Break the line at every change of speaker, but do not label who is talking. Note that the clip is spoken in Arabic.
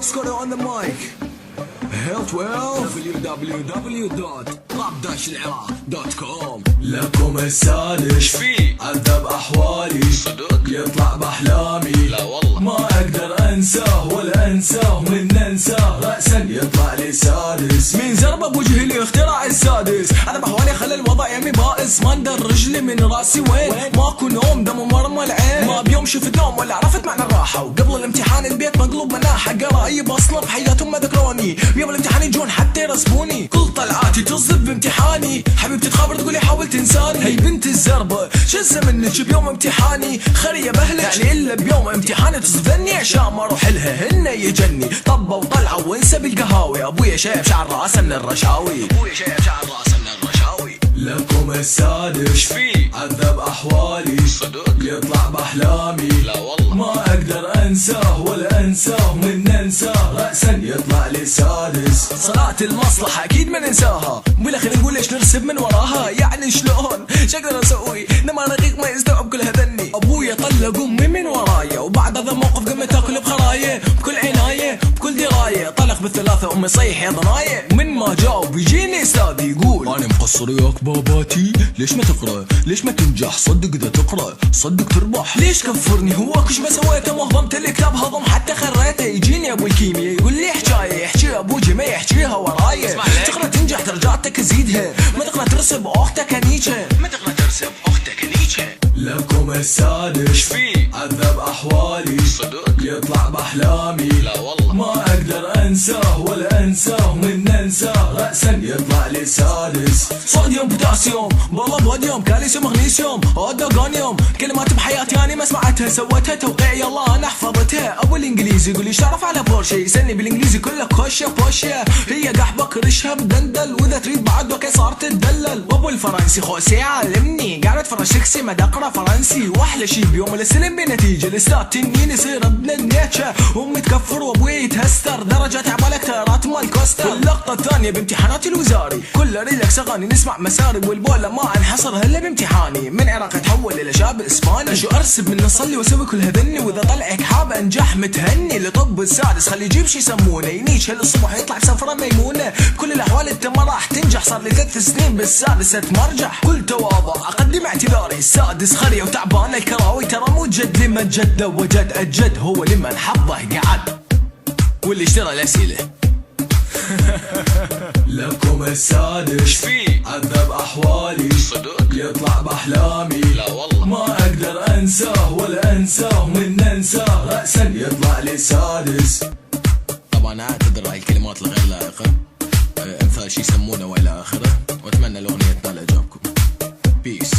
Scotty on the mic. Health well www.rap-العراق.com.
لكم السادس
شفي
عذب احوالي
صدق
يطلع باحلامي
لا والله
ما اقدر انساه ولا انساه من انساه رأسا يطلع لي سادس
من زربه بوجهي اللي اخترع السادس. عذب احوالي خلى الوضع يمي بائس. ما ندر رجلي من راسي وين ماكو نوم دم مرمى العين. ما بيوم شفت نوم ولا عرفت معنى الراحه. وقبل الامتحان البيت مقلوب مناحه. قرايب اصلا بحياتهم ما ذكروني. بيوم الامتحان يجون حتى يرسبوني. كل طلعاتي تصب بامتحاني. حبيبتي تخابر تقولي حاول تنساني. هي بنت الزربه شزه منك بيوم امتحاني. خريه بهلك يعني الا بيوم امتحاني تصدني عشان ما اروح لها هن يجني. طبه وطلعه وانسى بالقهاوي. ابويا شايف شعر راسه من الرشاوي. ابويا شايف شعر راسه من الرشاوي.
لكم السادس
شفي
عذب احوالي
صدق
يطلع باحلامي
لا والله
ما اقدر انساه ولا انساه من انساه رأسا يطلع لي سادس.
صلاة المصلحة أكيد ما ننساها. بالأخير نقول ليش نرسب من وراها. يعني شلون شقدر أسوي لما رقيق ما يستوعب كل هذني. أبويا طلق أمي من ورايا. وبعد هذا الموقف قمت تاكل بخرايا. بكل عناية بكل دراية. طلق بالثلاثة أمي صيح يا ضنايا. من ما جاوب يجيني أستاذي يقول أنا مقصر ياك باباتي. ليش ما تقرأ ليش ما تنجح. صدق إذا تقرأ صدق تربح. ليش كفرني هواك وش ما سويته. ما هضمت الكتاب هضم حتى خريته. يجيني أبو الكيمياء يقول لي حكاية. يحكي أبوجي ما يحكيها ورايا. تقرأ تنجح درجاتك تزيدها. ما تقرأ ترسب أختك أنيجها. ما تقرأ ترسب أختك أنيجها.
لكم السادس
شفي
عذب احوالي
صدق
يطلع باحلامي
لا والله
ما اقدر انساه ولا انساه من انساه رأسا يطلع لي سادس.
صوديوم بوتاسيوم والله بوديوم كالسيوم مغنيسيوم اودوغونيوم. كلمات بحياتي انا ما سمعتها سويتها توقيع يلا انا حفظتها. ابو الانجليزي يقول لي تعرف على بورشه. يسالني بالانجليزي كله كوشه بوشه. هي قحبه كرشها بدندل. واذا تريد بعد وكي صارت تدلل. وابو الفرنسي خوسي علمني. قاعد اتفرج شكسي ما اقرا فرنسي. واحلى شي بيوم السلم بنتيجه الاستاذ تنين يصير ابن النيتشه. امي تكفر وابوي يتهستر. درجات عملك ترات مال كوستر. واللقطه الثانيه بامتحانات الوزاري. كل ريلكس اغاني نسمع مساري. والبوله ما انحصر هلا بامتحاني. من عراق تحول الى شاب اسباني. شو ارسب من اصلي واسوي كل هذني. واذا طلعك حاب انجح متهني. لطب السادس خلي يجيب شي يسمونه. ينيش هالصبح يطلع بسفره ميمونه. بكل الاحوال انت ما راح تنجح. صار لي 3 سنين بالسادسه تمرجح. كل تواضع اقدم اعتذاري. السادس خريه وتعبان الكراوي. ترى مو جد لمن جد وجد. الجد هو لمن حظه قعد. واللي اشترى الاسئله.
لكم السادس
شفي
عذب احوالي
صدق
يطلع باحلامي
لا والله
ما اقدر انساه ولا انساه من انساه رأسا يطلع لي سادس.
طبعا اعتذر هاي الكلمات الغير لائقه. امثال شي يسمونه والى اخره. واتمنى الاغنيه تنال اعجابكم. بيس.